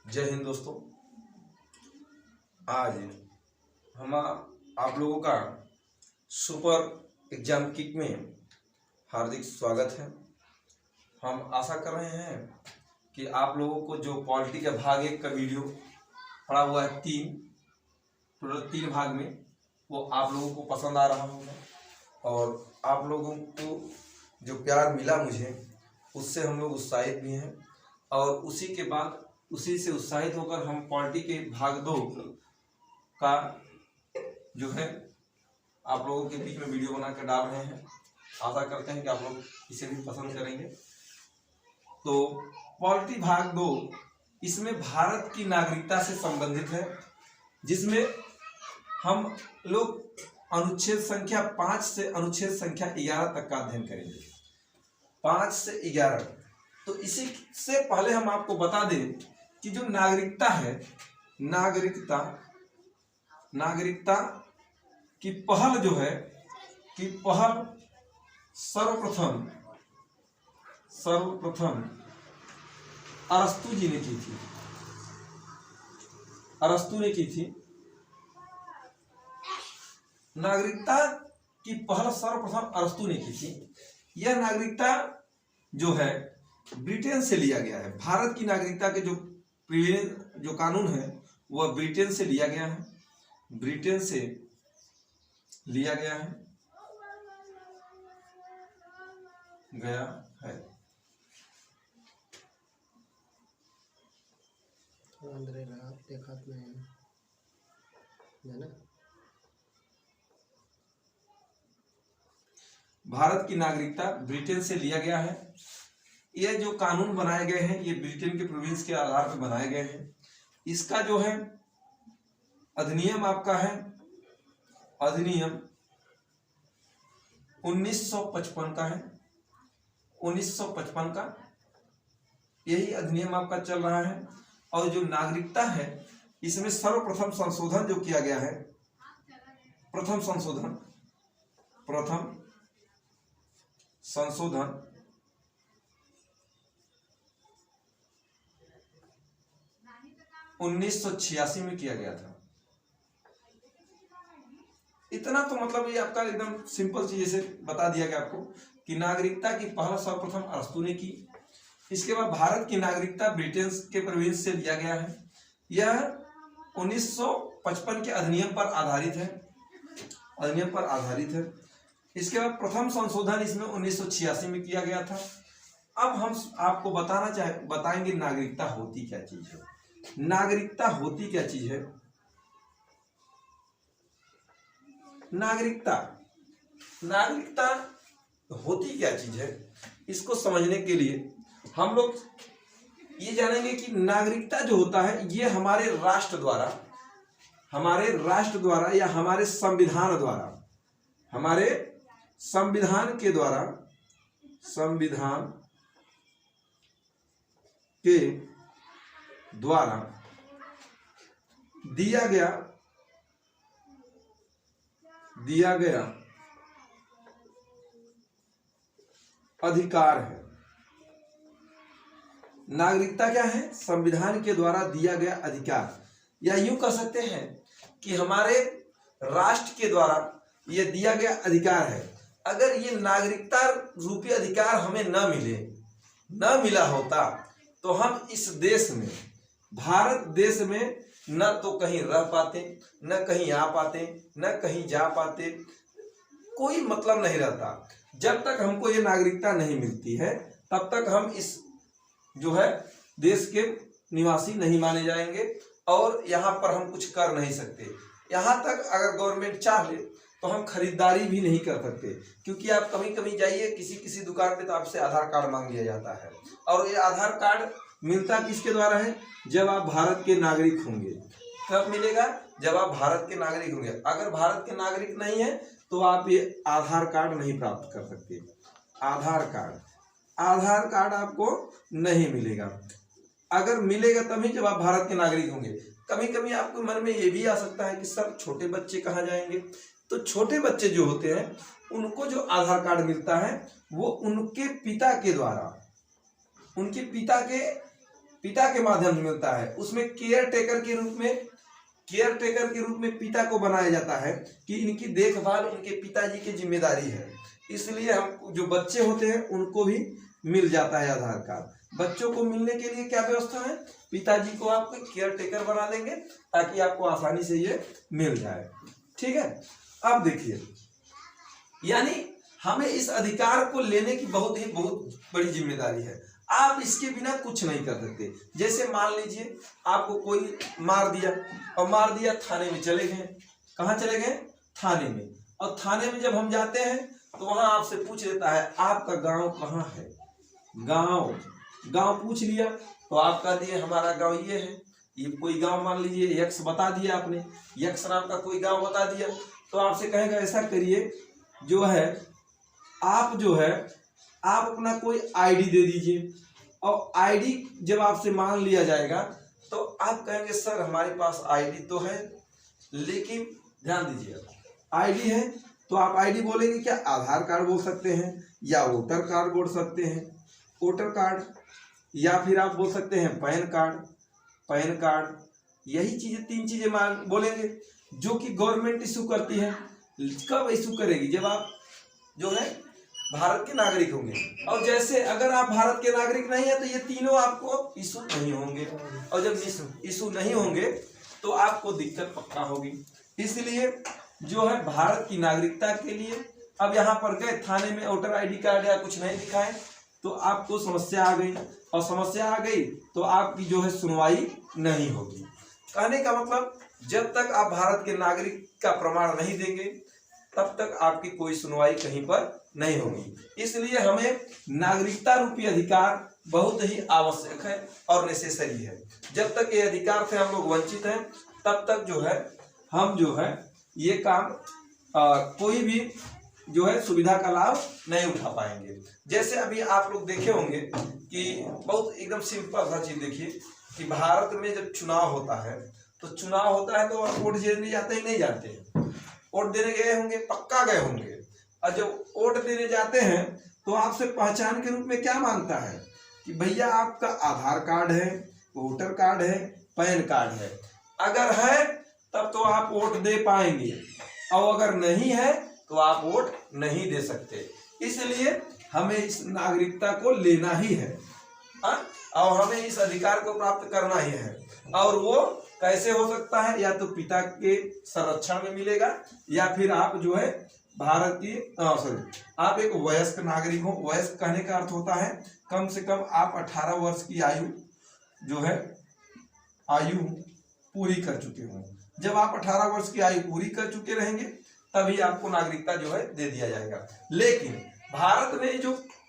जय हिंद दोस्तों। आज हम आप लोगों का सुपर एग्जाम किक में हार्दिक स्वागत है। हम आशा कर रहे हैं कि आप लोगों को जो पॉलिटी का भाग 1 का वीडियो पड़ा हुआ है टोटल 3 भाग में, वो आप लोगों को पसंद आ रहा होगा और आप लोगों को जो प्यार मिला मुझे उससे हम लोग उत्साहित भी हैं। और उसी से उत्साहित होकर हम पॉलिटी के भाग 2 का जो है आप लोगों के बीच में वीडियो बनाकर डाल रहे हैं। आशा करते हैं कि आप लोग इसे भी पसंद करेंगे। तो पॉलिटी भाग 2 इसमें भारत की नागरिकता से संबंधित है, जिसमें हम लोग अनुच्छेद संख्या 5 से अनुच्छेद संख्या 11 तक का अध्ययन करेंगे। 5 से 11। तो इसी से पहले हम आपको बता दें कि जो नागरिकता है, नागरिकता की पहल जो है कि पहल सर्वप्रथम अरस्तु जी ने की थी। अरस्तु ने की थी। नागरिकता की पहल सर्वप्रथम अरस्तु ने की थी। यह नागरिकता जो है ब्रिटेन से लिया गया है। भारत की नागरिकता के जो कानून है वह ब्रिटेन से लिया गया है। ब्रिटेन से लिया गया है भारत की नागरिकता ब्रिटेन से लिया गया है। ये जो कानून बनाए गए हैं ये ब्रिटेन के प्रोविंस के आधार पर बनाए गए हैं। इसका जो है अधिनियम आपका है अधिनियम 1955 का है। 1955 का यही अधिनियम आपका चल रहा है। और जो नागरिकता है इसमें सर्वप्रथम संशोधन जो किया गया है, प्रथम संशोधन 1986 में किया गया था। इतना तो मतलब ये आपका एकदम सिंपल चीज से बता दिया गया आपको कि नागरिकता की पहल सर्वप्रथम अरस्तु ने की। इसके बाद भारत की नागरिकता ब्रिटेन के प्रोविंस से लिया गया है। यह 1955 के अधिनियम पर आधारित है। इसके बाद प्रथम संशोधन इसमें 1986 में किया गया था। अब हम आपको बताएंगे नागरिकता होती क्या चीज है। नागरिकता होती क्या चीज है। नागरिकता होती क्या चीज है, इसको समझने के लिए हम लोग ये जानेंगे कि नागरिकता जो होता है ये हमारे राष्ट्र द्वारा या हमारे संविधान के द्वारा दिया गया अधिकार है। नागरिकता क्या है? संविधान के द्वारा दिया गया अधिकार, या यूं कह सकते हैं कि हमारे राष्ट्र के द्वारा यह दिया गया अधिकार है। अगर ये नागरिकता रूपी अधिकार हमें न मिला होता तो हम इस देश में, भारत देश में न तो कहीं रह पाते, न कहीं आ पाते, न कहीं जा पाते। कोई मतलब नहीं रहता। जब तक हमको ये नागरिकता नहीं मिलती है तब तक हम इस जो है देश के निवासी नहीं माने जाएंगे और यहाँ पर हम कुछ कर नहीं सकते। यहाँ तक अगर गवर्नमेंट चाह ले तो हम खरीदारी भी नहीं कर सकते, क्योंकि आप कभी जाइए किसी दुकान पे तो आपसे आधार कार्ड मांग लिया जाता है। और ये आधार कार्ड मिलता किसके द्वारा है? जब आप भारत के नागरिक होंगे। कब मिलेगा? जब आप भारत के नागरिक होंगे। अगर भारत के नागरिक नहीं है तो आप ये आधार कार्ड नहीं प्राप्त कर सकते। आधार कार्ड आपको नहीं मिलेगा। अगर मिलेगा तभी जब आप भारत के नागरिक होंगे। कभी आपके मन में ये भी आ सकता है कि सर छोटे बच्चे कहाँ जाएंगे? तो छोटे बच्चे जो होते हैं उनको जो आधार कार्ड मिलता है वो उनके पिता के पिता के माध्यम से मिलता है, उसमें केयर टेकर के रूप में पिता को बनाया जाता है कि इनकी देखभाल उनके पिताजी की जिम्मेदारी है। इसलिए हम जो बच्चे होते हैं उनको भी मिल जाता है आधार कार्ड। बच्चों को मिलने के लिए क्या व्यवस्था है, पिताजी को आप केयर टेकर बना देंगे ताकि आपको आसानी से ये मिल जाए। ठीक है, अब देखिए, यानी हमें इस अधिकार को लेने की बहुत बड़ी जिम्मेदारी है। आप इसके बिना कुछ नहीं कर सकते। जैसे मान लीजिए आपको कोई मार दिया और मार दिया, थाने में चले गए। कहाँ चले गए, थाने में। और थाने में जब हम जाते हैं तो वहां आपसे पूछ लेता है आपका गांव कहाँ है। गांव पूछ लिया तो आप कह दिए हमारा गांव ये है। ये कोई गांव मान लीजिए यक्स बता दिया आपने, यक्स नाम का कोई गांव बता दिया, तो आपसे कहेगा ऐसा करिए, आप अपना कोई आईडी दे दीजिए। और आईडी जब आपसे मांग लिया जाएगा तो आप कहेंगे सर हमारे पास आईडी तो है, लेकिन ध्यान दीजिए आईडी है तो आप आईडी बोलेंगे क्या, आधार कार्ड बोल सकते हैं या वोटर कार्ड बोल सकते हैं, वोटर कार्ड, या फिर आप बोल सकते हैं पैन कार्ड। यही चीजें, 3 चीजें बोलेंगे जो कि गवर्नमेंट इशू करती है। कब इशू करेगी, जब आप भारत के नागरिक होंगे। और जैसे अगर आप भारत के नागरिक नहीं है तो ये तीनों आपको इशू नहीं होंगे, और जब इशू नहीं होंगे तो आपको दिक्कत पक्का होगी। इसलिए भारत की नागरिकता के लिए अब यहाँ पर गए थाने में, वोटर आईडी कार्ड या कुछ नहीं दिखाए तो आपको समस्या आ गई, और समस्या आ गई तो आपकी सुनवाई नहीं होगी। कहने का मतलब जब तक आप भारत के नागरिक का प्रमाण नहीं देंगे तब तक आपकी कोई सुनवाई कहीं पर नहीं होगी। इसलिए हमें नागरिकता रूपी अधिकार बहुत ही आवश्यक है और नेसेसरी है। जब तक ये अधिकार से हम लोग वंचित हैं तब तक हम ये काम कोई भी सुविधा का लाभ नहीं उठा पाएंगे। जैसे अभी आप लोग देखे होंगे कि बहुत एकदम सिंपल सा चीज देखिए कि भारत में जब चुनाव होता है तो आप वोट देने जाते ही नहीं जाते हैं, वोट देने गए होंगे, पक्का गए होंगे। और जब वोट देने जाते हैं तो आपसे पहचान के रूप में क्या मांगता है कि भैया आपका आधार कार्ड है, वोटर कार्ड है, पैन कार्ड है। अगर है तब तो आप वोट दे पाएंगे, और अगर नहीं है तो आप वोट नहीं दे सकते। इसलिए हमें इस नागरिकता को लेना ही है और हमें इस अधिकार को प्राप्त करना ही है। और वो कैसे हो सकता है, या तो पिता के संरक्षण में मिलेगा, या फिर आप भारत की आप एक वयस्क नागरिक हो। वयस्क कहने का अर्थ होता है कम से कम आप 18 वर्ष की आयु पूरी कर चुके हों। जब आप 18 वर्ष की आयु पूरी कर चुके रहेंगे तभी आपको नागरिकता दे दिया जाएगा। लेकिन भारत में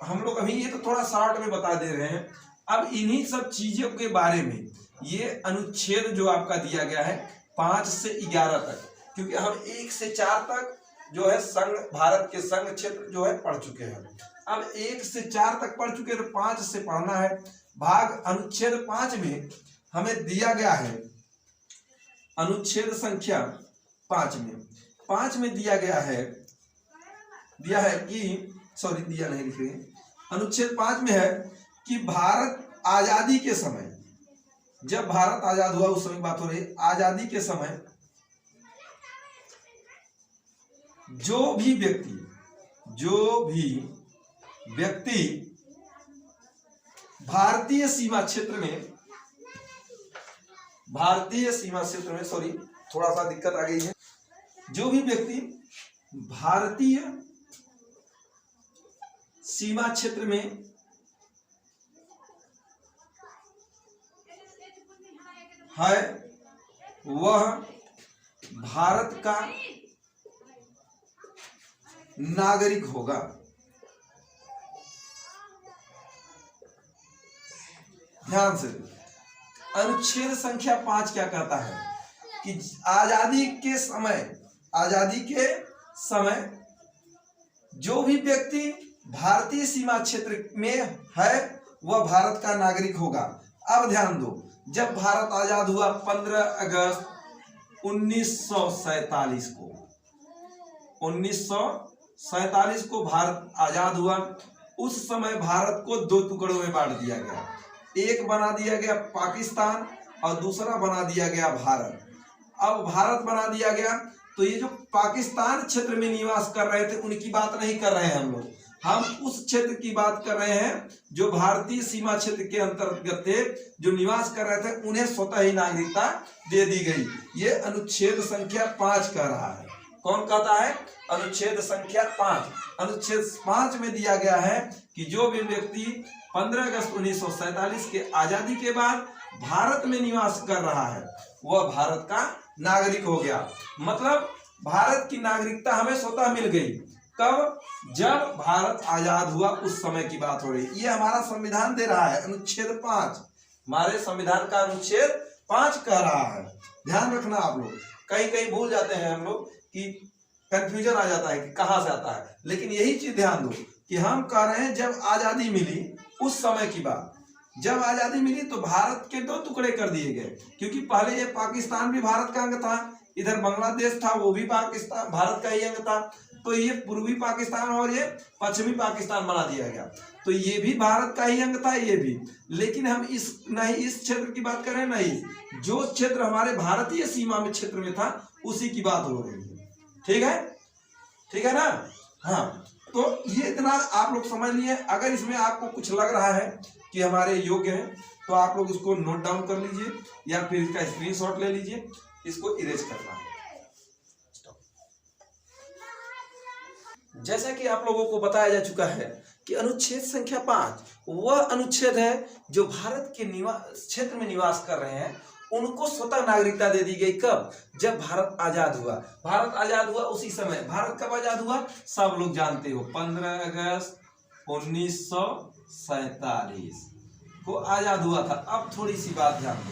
हम लोग अभी ये तो थोड़ा शॉर्ट में बता दे रहे हैं। अब इन्हीं सब चीजों के बारे में ये अनुच्छेद आपका दिया गया है 5 से 11 तक, क्योंकि हम 1 से 4 तक संघ, भारत के संघ क्षेत्र पढ़ चुके हैं। अब 1 से 4 तक पढ़ चुके तो 5 से पढ़ना है। भाग अनुच्छेद 5 में हमें दिया गया है, अनुच्छेद संख्या 5 में दिया है कि अनुच्छेद 5 में है कि भारत आजादी के समय, जब भारत आजाद हुआ उस समय बात हो रही, आजादी के समय जो भी व्यक्ति भारतीय सीमा क्षेत्र में सॉरी थोड़ा सा दिक्कत आ गई है, जो भी व्यक्ति भारतीय सीमा क्षेत्र में है वह भारत का नागरिक होगा। ध्यान से अनुच्छेद संख्या 5 क्या कहता है कि आजादी के समय जो भी व्यक्ति भारतीय सीमा क्षेत्र में है वह भारत का नागरिक होगा। अब ध्यान दो, जब भारत आजाद हुआ 15 अगस्त 1947 को भारत आजाद हुआ। उस समय भारत को 2 टुकड़ों में बांट दिया गया। एक बना दिया गया पाकिस्तान और दूसरा बना दिया गया भारत। अब भारत बना दिया गया तो ये जो पाकिस्तान क्षेत्र में निवास कर रहे थे उनकी बात नहीं कर रहे हैं हम उस क्षेत्र की बात कर रहे हैं जो भारतीय सीमा क्षेत्र के अंतर्गत थे, जो निवास कर रहे थे, उन्हें स्वतः ही नागरिकता दे दी गई। ये अनुच्छेद संख्या 5 कह रहा है। कौन कहता है? अनुच्छेद संख्या 5। अनुच्छेद 5 में दिया गया है कि जो भी व्यक्ति 15 अगस्त 1947 के आजादी के बाद भारत में निवास कर रहा है वह भारत का नागरिक हो गया। मतलब भारत की नागरिकता हमें स्वतः मिल गई। कब? जब भारत आजाद हुआ, उस समय की बात हो रही। ये हमारा संविधान दे रहा है, अनुच्छेद 5 हमारे संविधान का अनुच्छेद 5 कह रहा है। ध्यान रखना आप लोग, कहीं कहीं भूल जाते हैं हम लोग कि कंफ्यूजन आ जाता है कि कहां से आता है, लेकिन यही चीज ध्यान दो कि हम कह रहे हैं जब आजादी मिली उस समय की बात। जब आजादी मिली तो भारत के 2 टुकड़े कर दिए गए, क्योंकि पहले ये पाकिस्तान भी भारत का अंग था, इधर बांग्लादेश था वो भी पाकिस्तान भारत का ही अंग था, तो ये पूर्वी पाकिस्तान और ये पश्चिमी पाकिस्तान बना दिया गया। तो ये भी भारत का ही अंग था, ये भी। लेकिन हम नहीं इस क्षेत्र की बात कर रहे हैं, नहीं, जो क्षेत्र हमारे भारतीय सीमा में क्षेत्र में था उसी की बात हो रही है। ठीक है, ठीक है ना? हाँ, तो ये इतना आप लोग समझ लिए। अगर इसमें आपको कुछ लग रहा है कि हमारे योग्य है तो आप लोग इसको नोट डाउन कर लीजिए या फिर इसका स्क्रीनशॉट ले लीजिए, इसको इरेज करना है। जैसा कि आप लोगों को बताया जा चुका है कि अनुच्छेद संख्या 5 वह अनुच्छेद है जो भारत के क्षेत्र में निवास कर रहे हैं उनको स्वतः नागरिकता दे दी गई। कब? जब भारत आजाद हुआ। भारत आजाद हुआ उसी समय। भारत कब आजाद हुआ? सब लोग जानते हो, 15 अगस्त 1947 को आजाद हुआ था। अब थोड़ी सी बात ध्यान दो,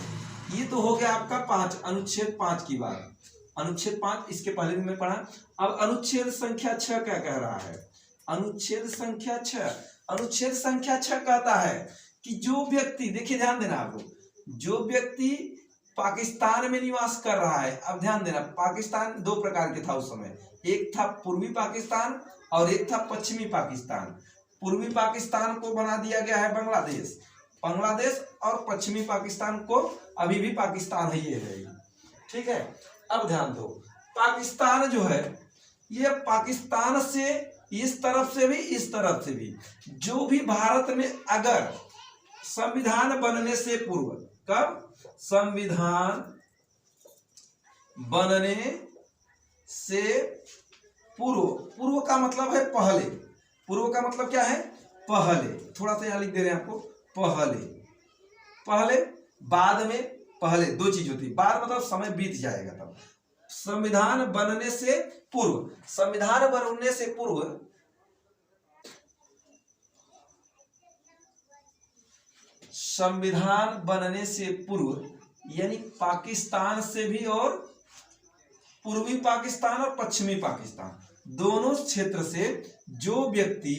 ये तो हो गया आपका 5 अनुच्छेद 5 की बात। अनुच्छेद 5 इसके पहले भी मैं पढ़ा। अब अनुच्छेद संख्या 6 क्या कह रहा है? अनुच्छेद संख्या 6, अनुच्छेद संख्या 6 कहता है कि जो व्यक्ति, देखिए ध्यान देना आप लोग, जो व्यक्ति पाकिस्तान में निवास कर रहा है। अब ध्यान देना, पाकिस्तान 2 प्रकार के था उस समय, एक था पूर्वी पाकिस्तान और एक था पश्चिमी पाकिस्तान। पूर्वी पाकिस्तान को बना दिया गया है बांग्लादेश, और पश्चिमी पाकिस्तान को अभी भी पाकिस्तान ही है। ठीक है, अब ध्यान दो, पाकिस्तान जो है ये पाकिस्तान से इस तरफ से भी इस तरफ से भी जो भी भारत में अगर संविधान बनने से पूर्व, कब? संविधान बनने से पूर्व, पूर्व का मतलब है पहले, पूर्व का मतलब क्या है? पहले। थोड़ा सा यहां लिख दे रहे हैं आपको, पहले, पहले, बाद में, पहले 2 चीज होती है। बाद मतलब समय बीत जाएगा तब। संविधान बनने से पूर्व, संविधान बनने से पूर्व, संविधान बनने से पूर्व यानी पाकिस्तान से भी, और पूर्वी पाकिस्तान और पश्चिमी पाकिस्तान दोनों क्षेत्र से जो व्यक्ति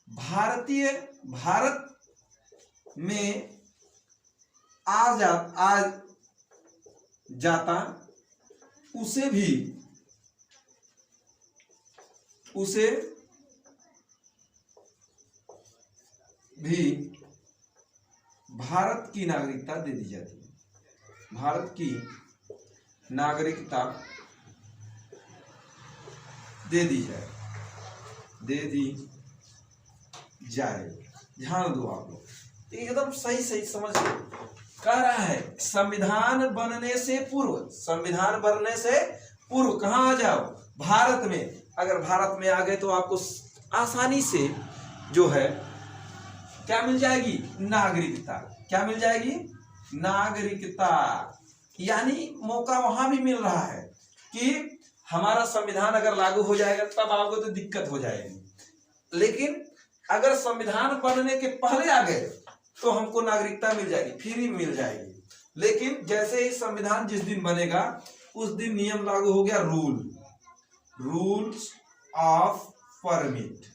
भारत में आ जाता उसे भी भारत की नागरिकता दे दी जाती है। भारत की नागरिकता दे दी जाए। ध्यान दो आप लोग, एकदम सही समझ लो। कह रहा है संविधान बनने से पूर्व, संविधान बनने से पूर्व कहाँ आ जाओ? भारत में। अगर भारत में आ गए तो आपको आसानी से जो है क्या मिल जाएगी? नागरिकता। क्या मिल जाएगी? नागरिकता। यानी मौका वहां भी मिल रहा है कि हमारा संविधान अगर लागू हो जाएगा तब आपको तो दिक्कत हो जाएगी, लेकिन अगर संविधान बनने के पहले आ गए तो हमको नागरिकता मिल जाएगी, फ्री मिल जाएगी। लेकिन जैसे ही संविधान जिस दिन बनेगा उस दिन नियम लागू हो गया, रूल्स ऑफ परमिट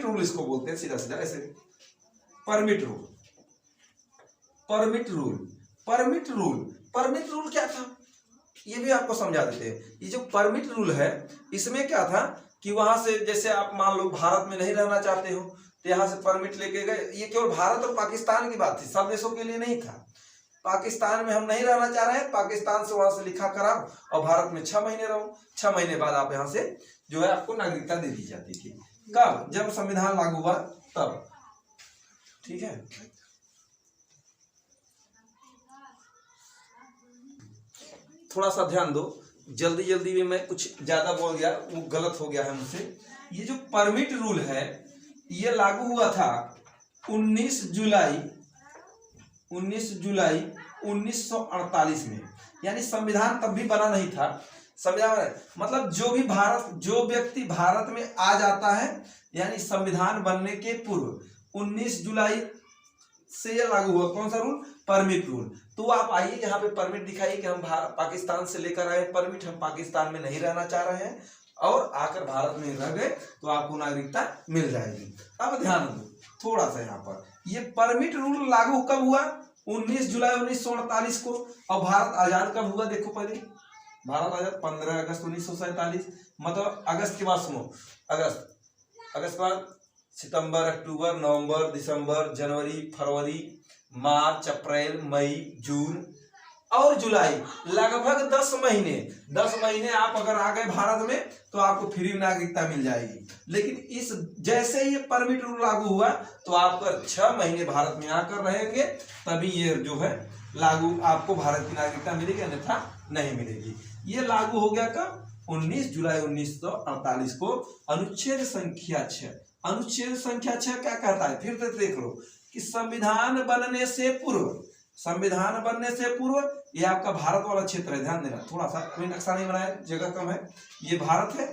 रूल इसको बोलते हैं, सीधा ऐसे परमिट रूल क्या था? ये भी आपको समझा देते हैं। ये जो परमिट रूल है इसमें क्या था कि वहां से जैसे आप मान लो भारत में नहीं रहना चाहते हो तो यहाँ से परमिट लेके गए। ये केवल भारत और पाकिस्तान की बात थी, सब देशों के लिए नहीं था। पाकिस्तान में हम नहीं रहना चाह रहे हैं, पाकिस्तान से वहां से लिखा कराओ और भारत में 6 महीने रहो। 6 महीने बाद आप यहाँ से जो है आपको नागरिकता दे दी जाती थी। कब? जब संविधान लागू हुआ तब। ठीक है, थोड़ा सा ध्यान दो, जल्दी जल्दी में मैं कुछ ज्यादा बोल गया, वो गलत हो गया है मुझसे। ये जो परमिट रूल है ये लागू हुआ था 19 जुलाई 1948 में, यानी संविधान तब भी बना नहीं था। संविधान मतलब जो व्यक्ति भारत में आ जाता है, यानी संविधान बनने के पूर्व 19 जुलाई से यह लागू हुआ। कौन सा रूल? Permit rule. तो आप आइए यहाँ पे परमिट दिखाइए कि हम पाकिस्तान से लेकर आए परमिट, हम पाकिस्तान में नहीं रहना चाह रहे हैं और आकर भारत में रह गए तो आपको नागरिकता मिल जाएगी। अब ध्यान दो थोड़ा सा यहाँ पर, ये परमिट रूल लागू कब हुआ? 19 जुलाई 1948 को। और भारत आजाद कब हुआ? देखो पहले, भारत आजाद 15 अगस्त 1947। मतलब अगस्त के बाद सुनो, अगस्त के बाद सितंबर, अक्टूबर, नवंबर, दिसंबर, जनवरी, फरवरी, मार्च, अप्रैल, मई, जून और जुलाई, लगभग 10 महीने आप अगर आ गए भारत में तो आपको फ्री नागरिकता मिल जाएगी। लेकिन इस जैसे ये परमिट रूल लागू हुआ तो आप 6 महीने भारत में आकर रहेंगे तभी ये जो है लागू आपको भारत की नागरिकता मिलेगी, अन्यथा नहीं मिलेगी। ये लागू हो गया कब? 19 जुलाई 1948 को। अनुच्छेद संख्या 6, अनुच्छेद संख्या 6 क्या कहता है? फिर से देख लो कि संविधान बनने से पूर्व ये आपका भारत वाला क्षेत्र है। ध्यान देना, थोड़ा सा कोई नक्शा नहीं बनाया, जगह कम है। ये भारत है।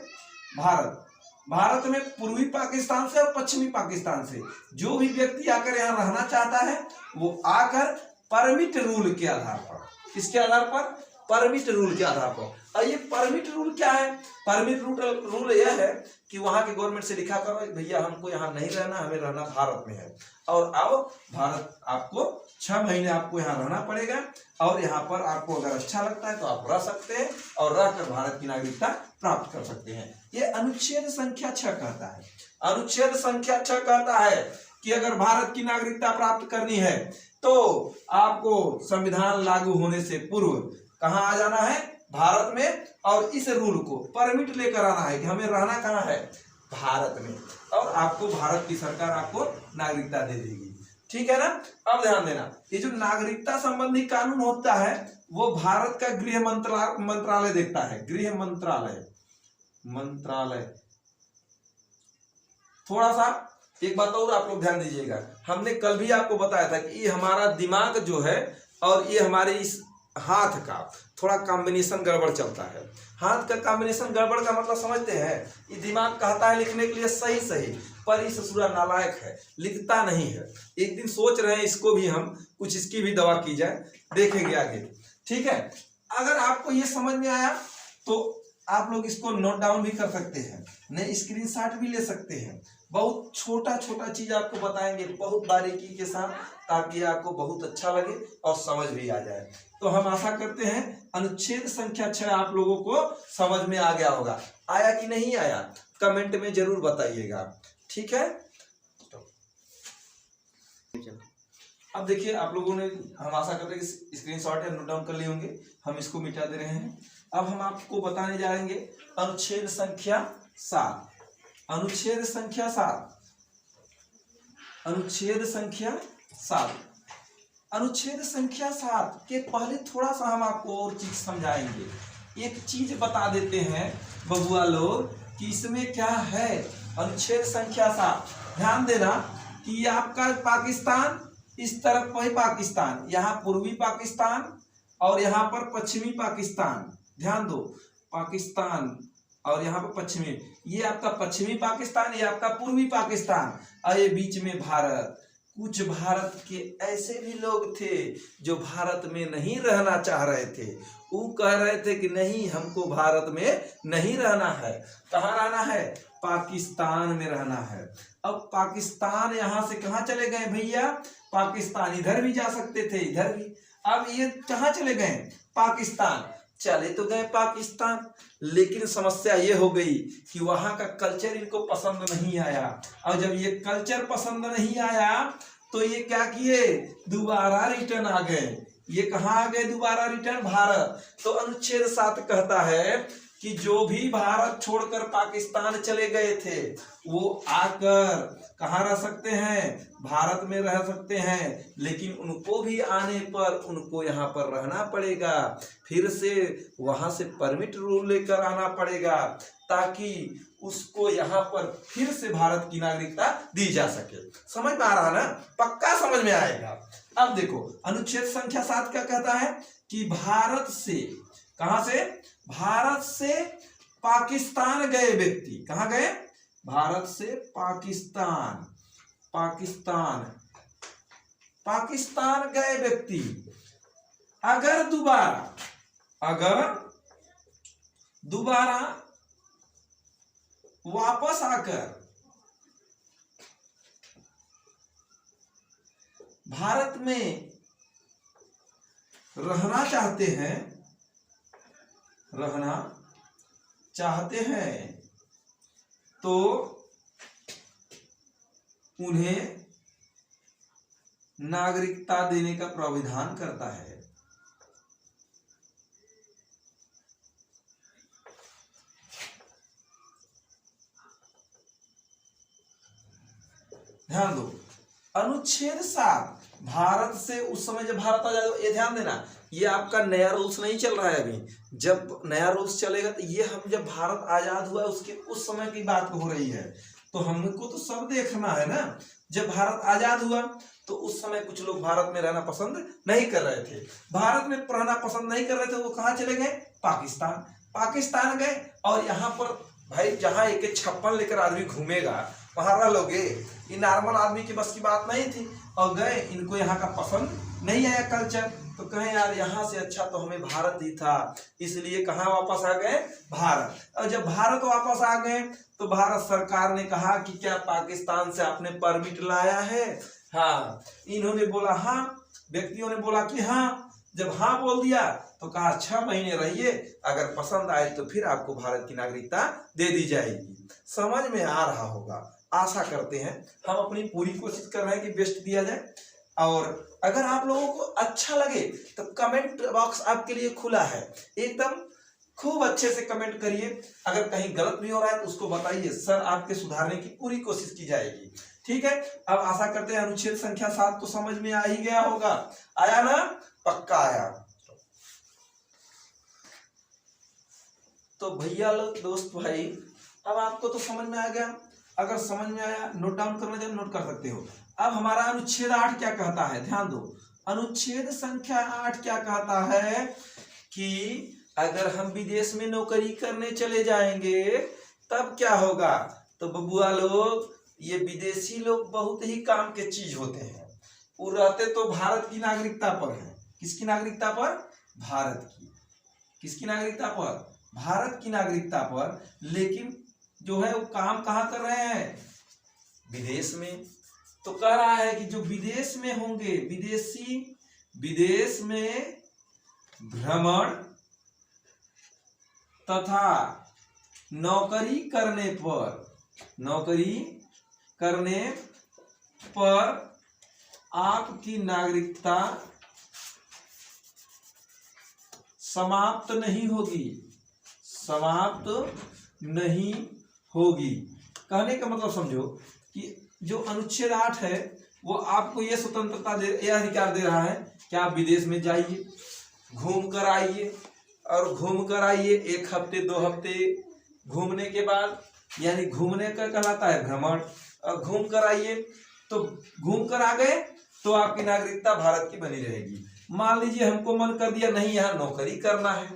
भारत में पूर्वी पाकिस्तान से और पश्चिमी पाकिस्तान से जो भी व्यक्ति आकर यहाँ रहना चाहता है वो आकर परमिट रूल के आधार पर, किसके आधार पर? परमिट रूल के आधार पर। और ये परमिट रूल क्या है? परमिट रूल यह है कि वहां के गवर्नमेंट से लिखा करो भैया हमको यहाँ नहीं रहना, हमें रहना भारत में है। और अब भारत आपको 6 महीने आपको यहाँ रहना पड़ेगा और यहाँ पर आपको अगर अच्छा लगता है तो आप रह सकते हैं और रहकर भारत की नागरिकता प्राप्त कर सकते हैं। ये अनुच्छेद संख्या 6 कहता है। अनुच्छेद संख्या 6 कहता है कि अगर भारत की नागरिकता प्राप्त करनी है तो आपको संविधान लागू होने से पूर्व कहाँ आ जाना है? भारत में। और इस रूल को परमिट लेकर आना है कि हमें रहना कहाँ है? भारत में। और आपको भारत की सरकार आपको नागरिकता दे देगी। ठीक है ना? अब ध्यान देना, ये जो नागरिकता संबंधी कानून होता है वो भारत का गृह मंत्रालय देखता है। गृह मंत्रालय। थोड़ा सा एक बात और आप लोग ध्यान दीजिएगा, हमने कल भी आपको बताया था कि ये हमारा दिमाग जो है और ये हमारे इस हाथ का थोड़ा कॉम्बिनेशन गड़बड़ चलता है। हाथ का कॉम्बिनेशन गड़बड़ का मतलब समझते हैं? ये दिमाग कहता है लिखने के लिए सही पर ये ससुरा नालायक है, लिखता नहीं है। एक दिन सोच रहे हैं इसको भी हम कुछ इसकी भी दवा की जाए, देखेंगे आगे। ठीक है, अगर आपको ये समझ में आया तो आप लोग इसको नोट डाउन भी कर सकते हैं, नहीं स्क्रीनशॉट भी ले सकते हैं। बहुत छोटा चीज आपको बताएंगे बहुत बारीकी के साथ, ताकि आपको बहुत अच्छा लगे और समझ भी आ जाए। तो हम आशा करते हैं अनुच्छेद संख्या 6 आप लोगों को समझ में आ गया होगा। आया कि नहीं आया कमेंट में जरूर बताइएगा। ठीक है, अब देखिए आप लोगों ने, हम आशा करते हैं कि स्क्रीनशॉट या नोट डाउन कर लिए होंगे। हम इसको मिटा दे रहे हैं। अब हम आपको बताने जा रहे हैं अनुच्छेद संख्या 7। अनुच्छेद संख्या 7। अनुच्छेद संख्या 7। अनुच्छेद संख्या 7 के पहले थोड़ा सा हम आपको और चीज समझाएंगे। एक चीज बता देते हैं बबुआ लोग कि इसमें क्या है। अनुच्छेद संख्या 7 ध्यान देना कि आपका पाकिस्तान, इस तरफ वही पाकिस्तान, यहाँ पूर्वी पाकिस्तान और यहाँ पर पश्चिमी पाकिस्तान। ध्यान दो, पाकिस्तान और यहाँ पर पश्चिमी, ये आपका पश्चिमी पाकिस्तान, ये आपका पूर्वी पाकिस्तान और ये बीच में भारत। कुछ भारत के ऐसे भी लोग थे जो भारत में नहीं रहना चाह रहे थे। वो कह रहे थे कि नहीं, हमको भारत में नहीं रहना है। कहाँ रहना है? पाकिस्तान में रहना है। अब पाकिस्तान यहाँ से कहाँ चले गए भैया? पाकिस्तान इधर भी जा सकते थे, इधर भी। अब ये कहाँ चले गए? पाकिस्तान। चले तो गए पाकिस्तान, लेकिन समस्या ये हो गई कि वहां का कल्चर इनको पसंद नहीं आया। और जब ये कल्चर पसंद नहीं आया तो ये क्या किए, दोबारा रिटर्न आ गए। ये कहाँ आ गए दोबारा रिटर्न, भारत। तो अनुच्छेद 7 कहता है कि जो भी भारत छोड़कर पाकिस्तान चले गए थे वो आकर कहाँ रह सकते हैं, भारत में रह सकते हैं, लेकिन उनको भी आने पर उनको यहाँ पर रहना पड़ेगा, फिर से वहां से परमिट रूल लेकर आना पड़ेगा ताकि उसको यहाँ पर फिर से भारत की नागरिकता दी जा सके। समझ में आ रहा ना, पक्का समझ में आएगा। अब देखो अनुच्छेद संख्या 7 क्या कहता है कि भारत से, कहां से, भारत से पाकिस्तान गए व्यक्ति, कहां गए, भारत से पाकिस्तान, पाकिस्तान गए व्यक्ति अगर दोबारा वापस आकर भारत में रहना चाहते हैं तो उन्हें नागरिकता देने का प्रावधान करता है। ध्यान दो, अनुच्छेद 7 भारत से उस समय जब भारत आजाद हुआ, ये ध्यान देना, ये आपका नया रूल्स नहीं चल रहा है अभी। जब नया रूल्स चलेगा तो ये हम जब भारत आजाद हुआ उसके उस समय की बात हो रही है, तो हमको तो सब देखना है ना। जब भारत आजाद हुआ तो उस समय कुछ लोग भारत में रहना पसंद नहीं कर रहे थे, भारत में रहना पसंद नहीं कर रहे थे, वो कहाँ चले गए, पाकिस्तान गए। और यहाँ पर भाई जहाँ AK-56 लेकर आदमी घूमेगा वहां रह लोगे, ये नॉर्मल आदमी की बस की बात नहीं थी। और गए, इनको यहाँ का पसंद नहीं आया कल्चर, तो कहें यार यहाँ से अच्छा तो हमें भारत ही था, इसलिए कहाँ वापस आ गए, भारत। और जब भारत वापस आ गए तो भारत सरकार ने कहा कि क्या पाकिस्तान से आपने परमिट लाया है, हाँ। इन्होंने बोला हाँ, व्यक्तियों ने बोला कि हाँ। जब हाँ बोल दिया तो कहा 6 महीने रहिए, अगर पसंद आए तो फिर आपको भारत की नागरिकता दे दी जाएगी। समझ में आ रहा होगा, आशा करते हैं। हम अपनी पूरी कोशिश कर रहे हैं कि बेस्ट दिया जाए। और अगर आप लोगों को अच्छा लगे तो कमेंट बॉक्स आपके लिए खुला है, एकदम खूब अच्छे से कमेंट करिए। अगर कहीं गलत भी हो रहा है तो उसको बताइए, सर आपके सुधारने की पूरी कोशिश की जाएगी। ठीक है, अब आशा करते हैं अनुच्छेद संख्या 7 तो समझ में आ ही गया होगा, आया ना, पक्का आया। तो भैया लोग, दोस्त भाई, अब आपको तो समझ में आ गया। अगर समझ में आया नोट डाउन करना चाहे नोट कर सकते हो। अब हमारा अनुच्छेद 8 क्या कहता है, ध्यान दो, अनुच्छेद संख्या 8 क्या कहता है कि अगर हम विदेश में नौकरी करने चले जाएंगे तब क्या होगा। तो बबुआ लोग, ये विदेशी लोग बहुत ही काम के चीज होते हैं, वो रहते तो भारत की नागरिकता पर है। किसकी नागरिकता पर, भारत की। किसकी नागरिकता पर, भारत की नागरिकता पर, लेकिन जो है वो काम कहाँ कर रहे हैं, विदेश में। तो कह रहा है कि जो विदेश में होंगे, विदेशी विदेश में भ्रमण तथा नौकरी करने पर आपकी नागरिकता समाप्त नहीं होगी। कहने का मतलब समझो कि जो अनुच्छेद 8 है वो आपको ये स्वतंत्रता यह अधिकार दे रहा है कि आप विदेश में जाइए, घूम कर आइए, और घूम कर आइए 1 हफ्ते 2 हफ्ते घूमने के बाद, यानी घूमने का कहलाता है भ्रमण। और घूम कर आइए, तो घूम कर आ गए तो आपकी नागरिकता भारत की बनी रहेगी। मान लीजिए हमको मन कर दिया नहीं, यहाँ नौकरी करना है,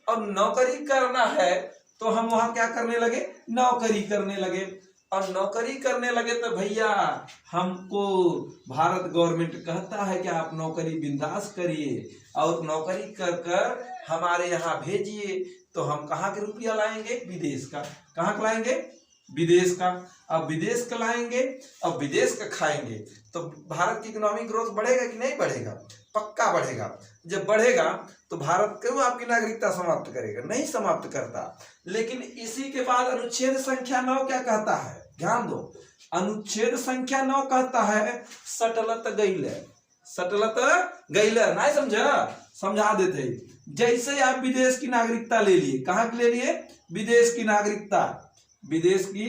और नौकरी करना है तो हम वहां क्या करने लगे, नौकरी करने लगे। और नौकरी करने लगे तो भैया हमको भारत गवर्नमेंट कहता है कि आप नौकरी बिंदास करिए और नौकरी कर कर हमारे यहाँ भेजिए। तो हम कहाँ के रुपया लाएंगे, विदेश का। कहाँ का लाएंगे, विदेश का। अब विदेश का लाएंगे और विदेश का खाएंगे तो भारत की इकोनॉमिक ग्रोथ बढ़ेगा कि नहीं बढ़ेगा। पक्का बढ़ेगा। जब बढ़ेगा तो भारत क्यों आपकी नागरिकता समाप्त करेगा? नहीं समाप्त करता। लेकिन इसी के बाद अनुच्छेद संख्या 9 क्या कहता है? ध्यान दो, अनुच्छेद संख्या 9 कहता है सटलत गैल, सटलत गैल, नहीं समझा? समझा देते। जैसे आप विदेश की नागरिकता ले लिए, कहां की ले लिए? विदेश की नागरिकता, विदेश की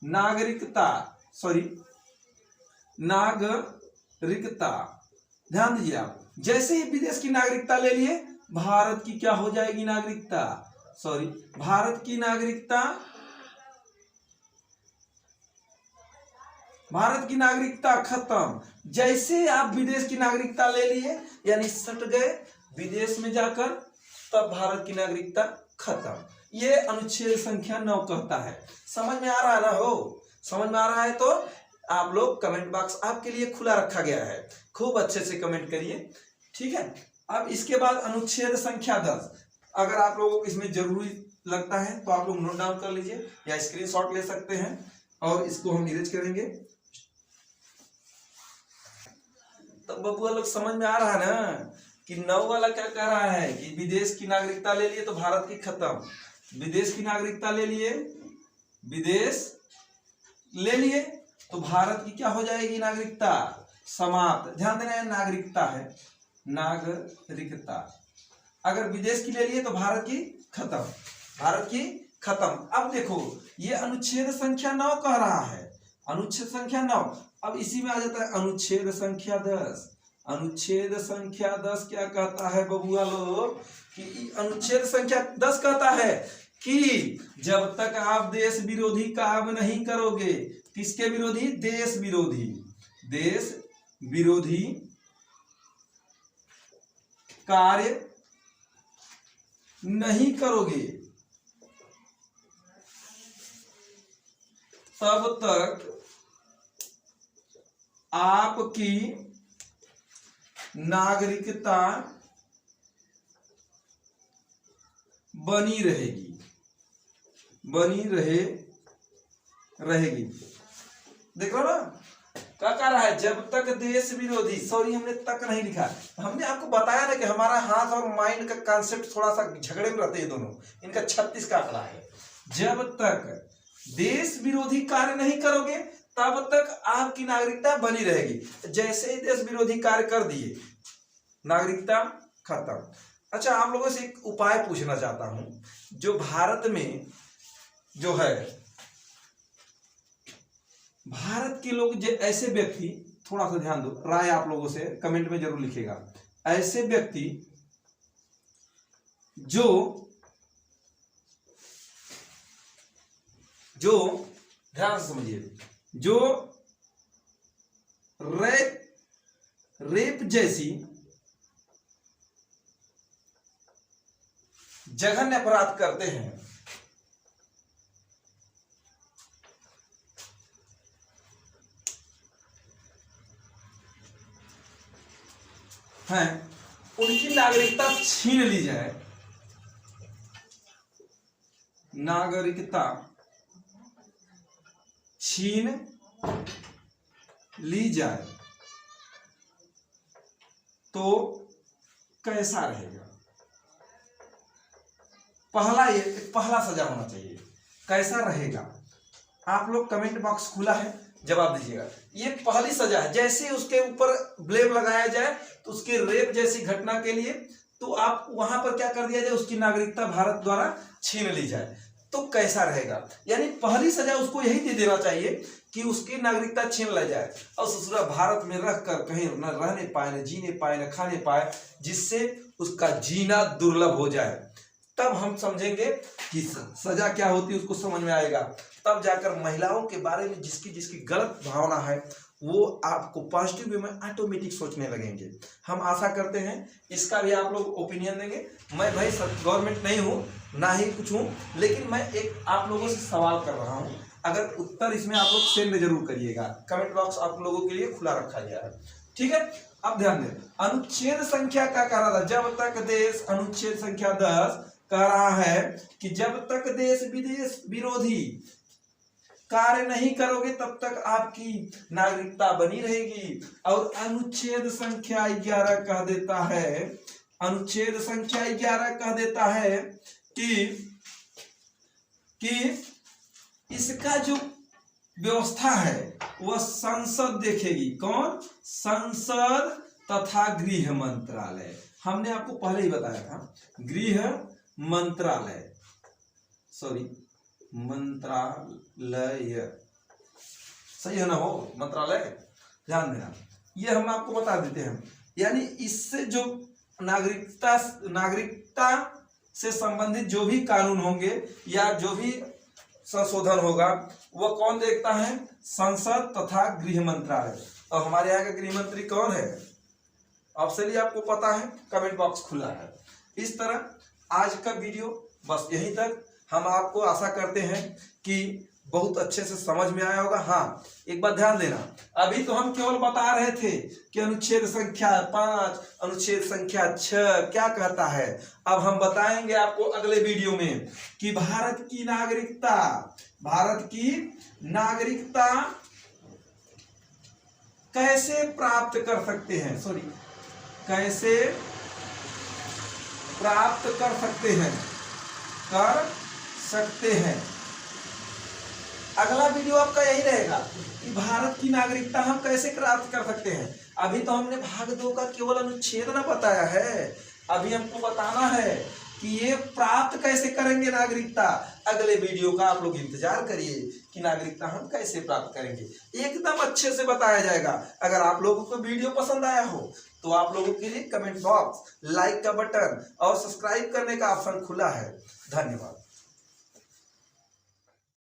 नागरिकता, सॉरी नागरिकता, ध्यान दीजिए आप। जैसे ही विदेश की नागरिकता ले लिए, भारत की क्या हो जाएगी नागरिकता? सॉरी, भारत की नागरिकता, भारत की नागरिकता खत्म। जैसे आप विदेश की नागरिकता ले लिए, यानी सट गए विदेश में जाकर, तब भारत की नागरिकता खत्म। ये अनुच्छेद संख्या 9 कहता है। समझ में आ रहा है ना? हो समझ में आ रहा है तो आप लोग कमेंट बॉक्स आपके लिए खुला रखा गया है, खूब अच्छे से कमेंट करिए, ठीक है। अब इसके बाद अनुच्छेद संख्या 10, अगर आप लोगों को इसमें जरूरी लगता है तो आप लोग नोट डाउन कर लीजिए या स्क्रीनशॉट ले सकते हैं और इसको हम इरेज करेंगे। तो बबुआ लोग समझ में आ रहा है ना कि 9 वाला क्या कह रहा है कि विदेश की नागरिकता ले लिए तो भारत की खत्म। विदेश की नागरिकता ले लिए, विदेश ले लिए तो भारत की क्या हो जाएगी नागरिकता? समाप्त। ध्यान देना है, नागरिकता है, नागरिकता। अगर विदेश की ले लिए तो भारत की खत्म, भारत की खत्म। अब देखो ये अनुच्छेद संख्या 9 कह रहा है, अनुच्छेद संख्या 9। अब इसी में आ जाता है अनुच्छेद संख्या 10। अनुच्छेद संख्या 10 क्या कहता है बबुआ लोग? कि अनुच्छेद संख्या 10 कहता है कि जब तक आप देश विरोधी काम नहीं करोगे, किसके विरोधी? देश विरोधी, देश विरोधी कार्य नहीं करोगे, तब तक आपकी नागरिकता बनी रहेगी, बनी रहेगी। देख लो ना क्या कह रहा है? जब तक देश विरोधी, सॉरी हमने तक नहीं लिखा, हमने आपको बताया ना कि हमारा हाथ और माइंड का कांसेप्ट थोड़ा सा झगड़े में रहते हैं दोनों, इनका 36 का आंकड़ा है। जब तक देश विरोधी कार्य नहीं करोगे तब तक आपकी नागरिकता बनी रहेगी। जैसे ही देश विरोधी कार्य कर दिए, नागरिकता खत्म। अच्छा, आप लोगों से एक उपाय पूछना चाहता हूं। जो भारत में जो है, भारत के लोग, जो ऐसे व्यक्ति, थोड़ा सा ध्यान दो, राय आप लोगों से कमेंट में जरूर लिखिएगा। ऐसे व्यक्ति जो ध्यान से समझिए, जो रेप जैसी जघन्य अपराध करते हैं, उनकी नागरिकता छीन ली जाए, नागरिकता छीन ली जाए तो कैसा रहेगा? पहला सजा होना चाहिए। कैसा रहेगा? आप लोग कमेंट बॉक्स खुला है, जवाब दीजिएगा। ये पहली सजा है। जैसे उसके ऊपर ब्लेम लगाया जाए तो उसके रेप जैसी घटना के लिए, तो आप वहां पर क्या कर दिया जाए? उसकी नागरिकता भारत द्वारा छीन ली जाए तो कैसा रहेगा? यानी पहली सजा उसको यही दे देना चाहिए कि उसकी नागरिकता छीन ली जाए और ससुरा भारत में रहकर कहीं न रहने पाए, न जीने पाए, न खाने पाए, जिससे उसका जीना दुर्लभ हो जाए। तब हम समझेंगे कि सजा क्या होती है, उसको समझ में आएगा। तब जाकर महिलाओं के बारे में जिसकी गलत भावना है, वो आपको पॉजिटिव वे में ऑटोमेटिक सोचने लगेंगे। हम आशा करते हैं इसका भी आप लोग ओपिनियन देंगे। मैं भाई गवर्नमेंट नहीं हूँ, ना ही कुछ हूँ, लेकिन मैं एक आप लोगों से सवाल कर रहा हूँ। अगर उत्तर इसमें आप लोग सेंड जरूर करिएगा, कमेंट बॉक्स आप लोगों के लिए खुला रखा गया है, ठीक है। अब ध्यान दें, अनुच्छेद संख्या क्या कह रहा था? जब तक देश, अनुच्छेद संख्या 10 कह रहा है कि जब तक देश विदेश विरोधी कार्य नहीं करोगे तब तक आपकी नागरिकता बनी रहेगी। और अनुच्छेद संख्या 11 कह देता है, अनुच्छेद संख्या 11 कह देता है कि इसका जो व्यवस्था है वह संसद देखेगी। कौन? संसद तथा गृह मंत्रालय। हमने आपको पहले ही बताया था, गृह मंत्रालय, सॉरी मंत्रालय, सही है ना? हो मंत्रालय, ध्यान देना, ये हम आपको बता देते हैं। यानी इससे जो नागरिकता से संबंधित जो भी कानून होंगे या जो भी संशोधन होगा वह कौन देखता है? संसद तथा गृह मंत्रालय। और हमारे यहाँ का गृह मंत्री कौन है? ऑप्शन आपको पता है, कमेंट बॉक्स खुला है। इस तरह आज का वीडियो बस यहीं तक। हम आपको आशा करते हैं कि बहुत अच्छे से समझ में आया होगा। हाँ, एक बात ध्यान देना, अभी तो हम केवल बता रहे थे कि अनुच्छेद संख्या 5, अनुच्छेद संख्या 6 क्या कहता है। अब हम बताएंगे आपको अगले वीडियो में कि भारत की नागरिकता कैसे प्राप्त कर सकते हैं, कैसे प्राप्त कर सकते हैं। अगला वीडियो आपका यही रहेगा कि भारत की नागरिकता हम कैसे प्राप्त कर सकते हैं। अभी तो हमने भाग 2 का केवल अनुच्छेद ना बताया है, अभी हमको बताना है कि ये प्राप्त कैसे करेंगे नागरिकता। अगले वीडियो का आप लोग इंतजार करिए कि नागरिकता हम कैसे प्राप्त करेंगे, एकदम अच्छे से बताया जाएगा। अगर आप लोगों को वीडियो पसंद आया हो तो आप लोगों के लिए कमेंट बॉक्स, लाइक का बटन और सब्सक्राइब करने का ऑप्शन खुला है। धन्यवाद।